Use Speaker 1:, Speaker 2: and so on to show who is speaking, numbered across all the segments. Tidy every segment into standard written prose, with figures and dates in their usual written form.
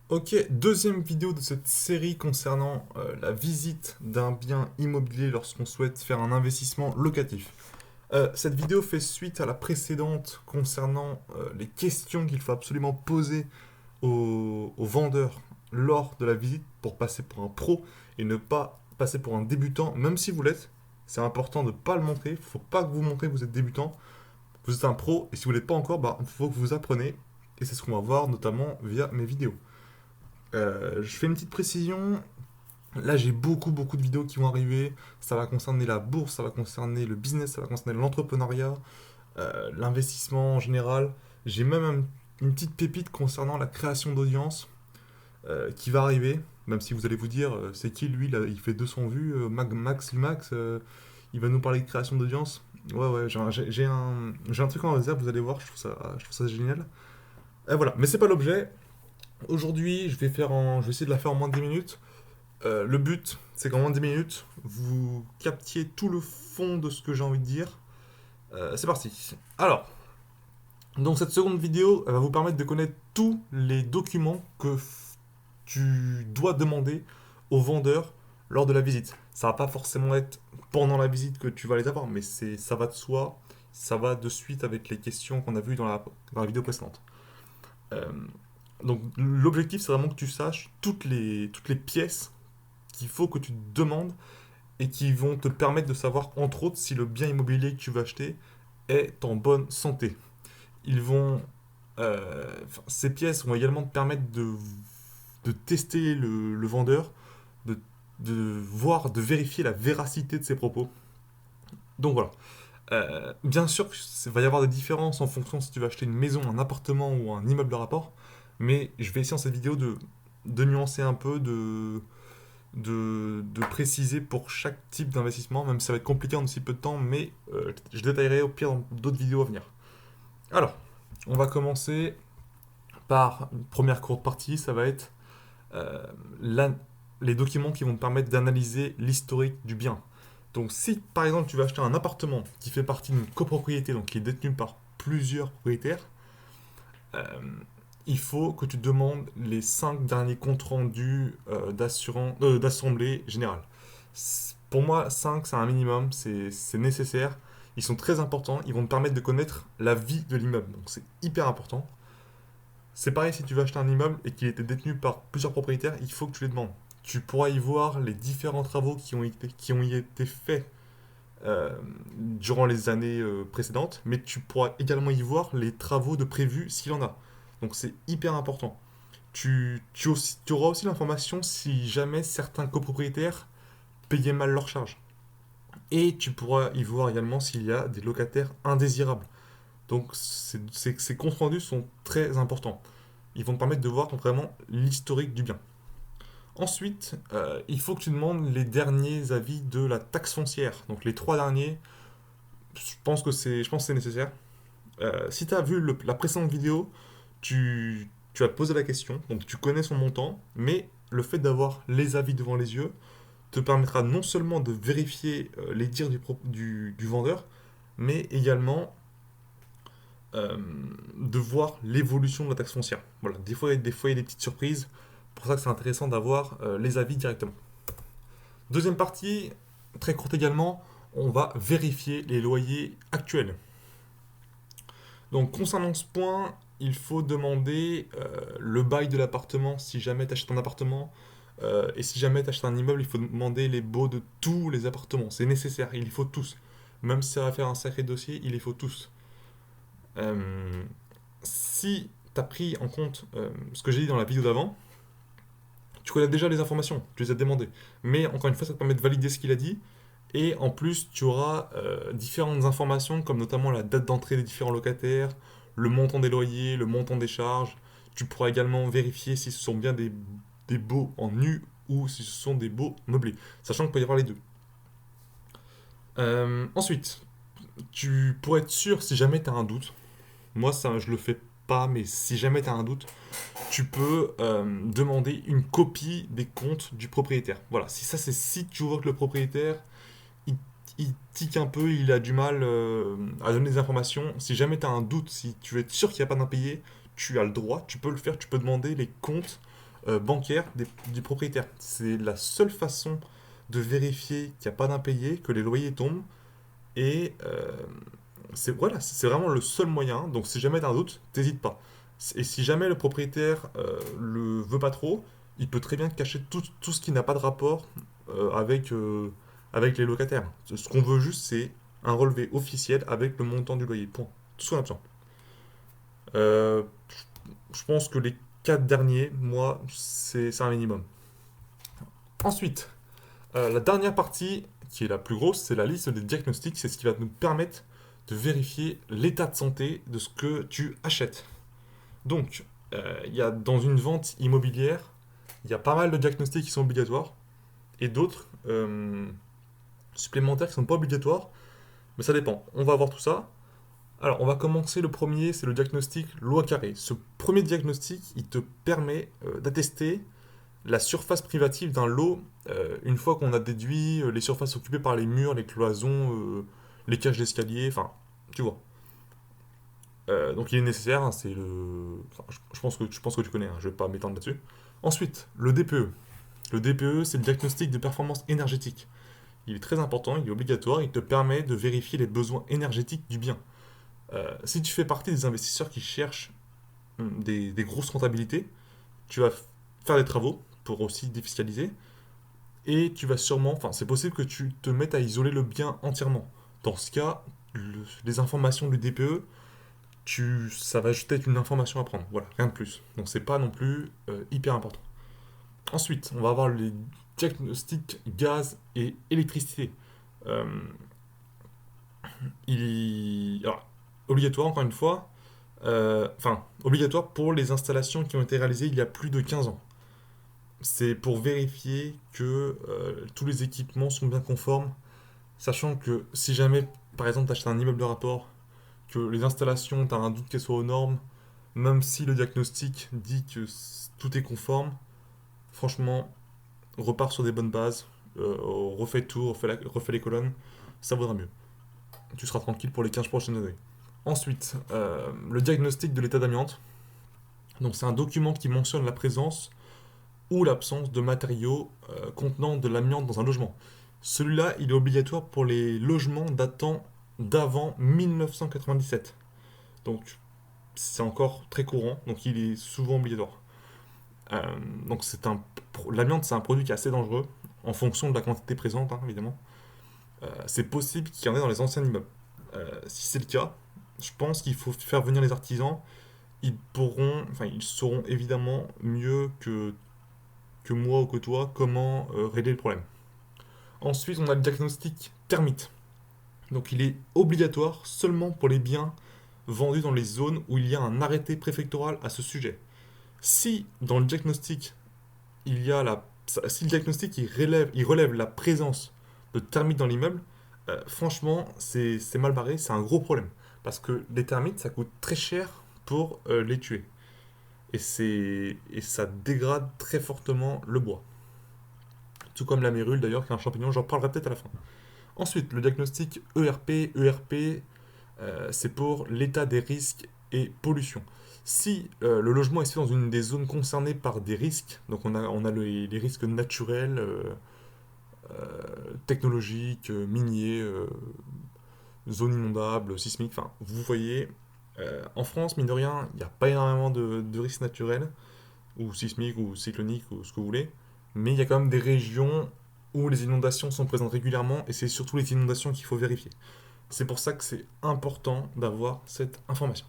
Speaker 1: Ok, deuxième vidéo de cette série concernant la visite d'un bien immobilier lorsqu'on souhaite faire un investissement locatif. Cette vidéo fait suite à la précédente concernant les questions qu'il faut absolument poser aux vendeurs lors de la visite pour passer pour un pro et ne pas passer pour un débutant, même si vous l'êtes. C'est important de ne pas le montrer, il ne faut pas que vous montrez que vous êtes débutant, vous êtes un pro et si vous ne l'êtes pas encore, il faut que vous appreniez et c'est ce qu'on va voir notamment via mes vidéos. Je fais une petite précision. Là, j'ai beaucoup de vidéos qui vont arriver. Ça va concerner la bourse, ça va concerner le business, ça va concerner l'entrepreneuriat, l'investissement en général. J'ai même une petite pépite concernant la création d'audience qui va arriver. Même si vous allez vous dire, c'est qui lui là, il fait 200 vues, Max, il va nous parler de création d'audience. Ouais, j'ai un truc en réserve, vous allez voir, je trouve ça génial. Et voilà, mais c'est pas l'objet. Aujourd'hui, je vais essayer de la faire en moins de 10 minutes. Le but, c'est qu'en moins de 10 minutes, vous captiez tout le fond de ce que j'ai envie de dire. C'est parti. Alors, donc cette seconde vidéo, elle va vous permettre de connaître tous les documents que tu dois demander au vendeur lors de la visite. Ça va pas forcément être pendant la visite que tu vas les avoir, mais ça va de soi, ça va de suite avec les questions qu'on a vues dans la vidéo précédente. Euh, donc l'objectif, c'est vraiment que tu saches toutes les pièces qu'il faut que tu te demandes et qui vont te permettre de savoir, entre autres, si le bien immobilier que tu vas acheter est en bonne santé. Ils vont, Ces pièces vont également te permettre de tester le vendeur, de, de vérifier la véracité de ses propos. Donc voilà. Bien sûr, il va y avoir des différences en fonction si tu vas acheter une maison, un appartement ou un immeuble de rapport, mais je vais essayer dans cette vidéo de nuancer un peu, de préciser pour chaque type d'investissement, même si ça va être compliqué en aussi peu de temps, mais je détaillerai au pire dans d'autres vidéos à venir. Alors, on va commencer par une première courte partie, ça va être euh, la- les documents qui vont te permettre d'analyser l'historique du bien. Donc si par exemple tu vas acheter un appartement qui fait partie d'une copropriété, donc qui est détenu par plusieurs propriétaires, euh, il faut que tu demandes les 5 derniers comptes rendus d'assemblée générale. Pour moi, 5 c'est un minimum, c'est nécessaire. Ils sont très importants, ils vont te permettre de connaître la vie de l'immeuble, donc c'est hyper important. C'est pareil si tu veux acheter un immeuble et qu'il était détenu par plusieurs propriétaires, il faut que tu les demandes. Tu pourras y voir les différents travaux qui ont y été faits euh, durant les années précédentes, mais tu pourras également y voir les travaux de prévus s'il y en a. Donc c'est hyper important. Tu auras aussi l'information si jamais certains copropriétaires payaient mal leurs charges. Et tu pourras y voir également s'il y a des locataires indésirables. Donc ces comptes rendus sont très importants. Ils vont te permettre de voir vraiment l'historique du bien. Ensuite, il faut que tu demandes les derniers avis de la taxe foncière. Donc les trois derniers, je pense que c'est nécessaire. Si tu as vu la précédente vidéo, tu as posé la question, donc tu connais son montant, mais le fait d'avoir les avis devant les yeux te permettra non seulement de vérifier les dires du vendeur, mais également euh, de voir l'évolution de la taxe foncière. Voilà, des fois, il y a des petites surprises. Pour ça que c'est intéressant d'avoir les avis directement. Deuxième partie, très courte également, on va vérifier les loyers actuels. Donc concernant ce point, il faut demander le bail de l'appartement si jamais tu achètes un appartement. Et si jamais tu achètes un immeuble, il faut demander les baux de tous les appartements. C'est nécessaire, il faut tous. Même si ça va faire un sacré dossier, il les faut tous. Euh, Si tu as pris en compte ce que j'ai dit dans la vidéo d'avant, tu connais déjà les informations, tu les as demandées. Mais encore une fois, ça te permet de valider ce qu'il a dit. Et en plus, tu auras différentes informations, comme notamment la date d'entrée des différents locataires, le montant des loyers, le montant des charges. Tu pourras également vérifier si ce sont bien des baux en nu ou si ce sont des baux meublés, sachant qu'il peut y avoir les deux. Ensuite, pour être sûr, si jamais tu as un doute, moi ça je le fais pas, mais si jamais tu as un doute, tu peux demander une copie des comptes du propriétaire. Voilà, si ça c'est si tu vois que le propriétaire il, il tique un peu, il a du mal à donner des informations. Si jamais tu as un doute, si tu veux être sûr qu'il n'y a pas d'impayé, tu as le droit, tu peux le faire, tu peux demander les comptes bancaire du propriétaire. C'est la seule façon de vérifier qu'il n'y a pas d'impayé, que les loyers tombent. Et voilà, c'est vraiment le seul moyen. Donc si jamais tu as un doute, t'hésites pas. Et si jamais le propriétaire le veut pas trop, il peut très bien cacher tout ce qui n'a pas de rapport avec les locataires. Ce qu'on veut juste, c'est un relevé officiel avec le montant du loyer. Point. Tout ce qu'on a besoin. Euh, je pense que les 4 derniers, moi, c'est un minimum. Ensuite, la dernière partie, qui est la plus grosse, c'est la liste des diagnostics. C'est ce qui va nous permettre de vérifier l'état de santé de ce que tu achètes. Donc, il y a dans une vente immobilière, il y a pas mal de diagnostics qui sont obligatoires et d'autres supplémentaires qui ne sont pas obligatoires, mais ça dépend. On va voir tout ça. Alors, on va commencer. Le premier, c'est le diagnostic loi carré. Ce premier diagnostic, il te permet d'attester la surface privative d'un lot une fois qu'on a déduit les surfaces occupées par les murs, les cloisons, les cages d'escalier, enfin, tu vois. Donc il est nécessaire, hein, c'est le. Enfin, je pense que tu connais, hein, je vais pas m'étendre là-dessus. Ensuite, le DPE. Le DPE, c'est le diagnostic de performance énergétique. Il est très important, il est obligatoire, il te permet de vérifier les besoins énergétiques du bien. Si tu fais partie des investisseurs qui cherchent des grosses rentabilités, tu vas faire des travaux pour aussi défiscaliser, et tu vas sûrement, enfin c'est possible que tu te mettes à isoler le bien entièrement. Dans ce cas, les informations du DPE, ça va juste être une information à prendre, voilà, rien de plus. Donc c'est pas non plus hyper important. Ensuite, on va avoir les diagnostics gaz et électricité. Euh, alors, obligatoire encore une fois, obligatoire pour les installations qui ont été réalisées il y a plus de 15 ans. C'est pour vérifier que tous les équipements sont bien conformes, sachant que si jamais, par exemple, tu achètes un immeuble de rapport, que les installations, tu as un doute qu'elles soient aux normes, même si le diagnostic dit que tout est conforme, franchement, repars sur des bonnes bases, refais tout, refais les colonnes, ça vaudra mieux. Tu seras tranquille pour les 15 prochaines années. Ensuite, le diagnostic de l'état d'amiante. Donc c'est un document qui mentionne la présence ou l'absence de matériaux contenant de l'amiante dans un logement. Celui-là, il est obligatoire pour les logements datant d'avant 1997. Donc c'est encore très courant, donc il est souvent obligatoire. Euh, donc l'amiante, c'est un produit qui est assez dangereux en fonction de la quantité présente, hein, évidemment. C'est possible qu'il y en ait dans les anciens immeubles. Si c'est le cas, je pense qu'il faut faire venir les artisans. Ils sauront évidemment mieux que moi ou que toi comment régler le problème. Ensuite, on a le diagnostic termite. Donc il est obligatoire seulement pour les biens vendus dans les zones où il y a un arrêté préfectoral à ce sujet. Si dans le diagnostic, si le diagnostic il relève la présence de termites dans l'immeuble, franchement, c'est mal barré, c'est un gros problème. Parce que les termites, ça coûte très cher pour les tuer. Et ça dégrade très fortement le bois. Tout comme la mérule d'ailleurs, qui est un champignon, j'en parlerai peut-être à la fin. Ensuite, le diagnostic ERP. ERP, c'est pour l'état des risques et pollution. Si le logement est situé dans une des zones concernées par des risques, donc on a les risques naturels, technologiques, miniers, zones inondables, sismiques, enfin, vous voyez, en France, mine de rien, il n'y a pas énormément de risques naturels, ou sismiques, ou cycloniques, ou ce que vous voulez, mais il y a quand même des régions où les inondations sont présentes régulièrement, et c'est surtout les inondations qu'il faut vérifier. C'est pour ça que c'est important d'avoir cette information.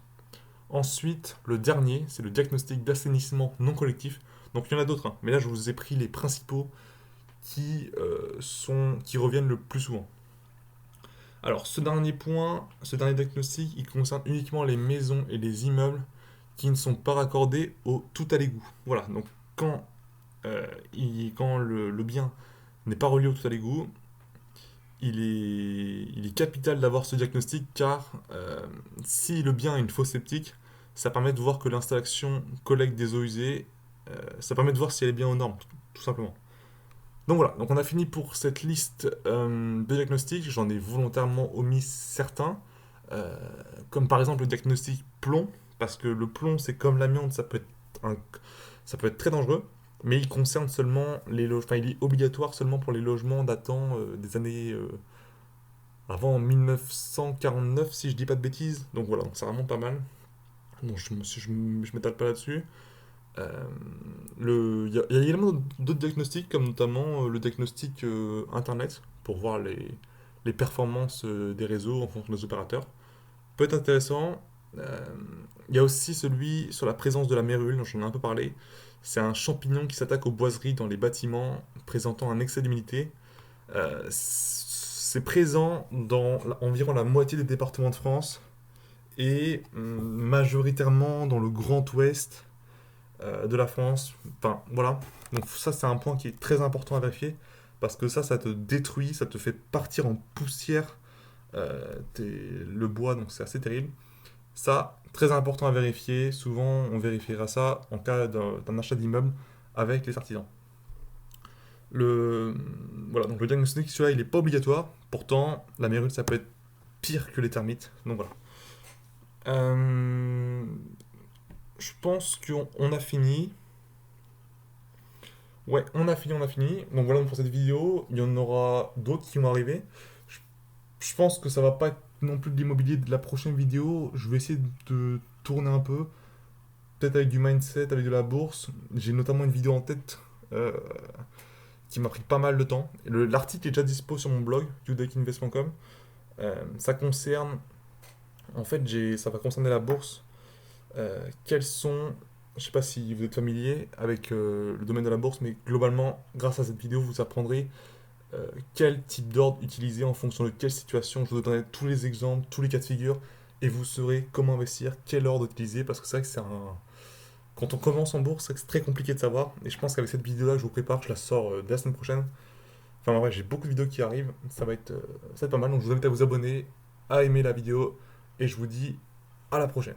Speaker 1: Ensuite, le dernier, c'est le diagnostic d'assainissement non collectif. Donc il y en a d'autres, hein, mais là je vous ai pris les principaux qui reviennent le plus souvent. Alors ce dernier point, ce dernier diagnostic, il concerne uniquement les maisons et les immeubles qui ne sont pas raccordés au tout à l'égout. Voilà, donc quand, quand le bien n'est pas relié au tout à l'égout, il est capital d'avoir ce diagnostic car si le bien a une fosse septique, ça permet de voir que l'installation collecte des eaux usées, ça permet de voir si elle est bien aux normes, tout simplement. Donc voilà, donc on a fini pour cette liste de diagnostics. J'en ai volontairement omis certains, euh, comme par exemple le diagnostic plomb, parce que le plomb c'est comme l'amiante, ça peut être très dangereux. mais il concerne seulement les logements, enfin il est obligatoire seulement pour les logements datant des années avant 1949 si je dis pas de bêtises. Donc voilà, donc c'est vraiment pas mal. Donc je m'étale pas là-dessus. Il y a également d'autres diagnostics, comme notamment le diagnostic Internet, pour voir les performances des réseaux en fonction des opérateurs. Peut être intéressant. Euh, il y a aussi celui sur la présence de la mérule, dont j'en ai un peu parlé. C'est un champignon qui s'attaque aux boiseries dans les bâtiments présentant un excès d'humidité. C'est présent dans environ la moitié des départements de France et majoritairement dans le Grand Ouest de la France. Enfin, voilà. Donc ça, c'est un point qui est très important à vérifier parce que ça te détruit, ça te fait partir en poussière le bois, donc c'est assez terrible. Ça, très important à vérifier. Souvent, on vérifiera ça en cas d'un achat d'immeuble avec les artisans. Le, voilà, donc le diagnostic, celui-là, il n'est pas obligatoire. Pourtant, la mérule, ça peut être pire que les termites. Donc voilà. Euh, je pense qu'on a fini. Ouais, on a fini. Donc voilà pour cette vidéo. Il y en aura d'autres qui vont arriver. Je, je pense que ça va pas être non plus de l'immobilier de la prochaine vidéo. Je vais essayer de tourner un peu. Peut-être avec du mindset, avec de la bourse. J'ai notamment une vidéo en tête qui m'a pris pas mal de temps. L'article est déjà dispo sur mon blog, youdekinvest.com. Ça concerne, en fait, ça va concerner la bourse. Quels sont, je sais pas si vous êtes familier avec le domaine de la bourse, mais globalement, grâce à cette vidéo, vous apprendrez quel type d'ordre utiliser en fonction de quelle situation. Je vous donnerai tous les exemples, tous les cas de figure, et vous saurez comment investir, quel ordre utiliser, parce que c'est vrai que quand on commence en bourse, c'est très compliqué de savoir, et je pense qu'avec cette vidéo-là que je vous prépare, je la sors dès la semaine prochaine. Enfin, en vrai, j'ai beaucoup de vidéos qui arrivent, ça va être pas mal, donc je vous invite à vous abonner, à aimer la vidéo, et je vous dis à la prochaine.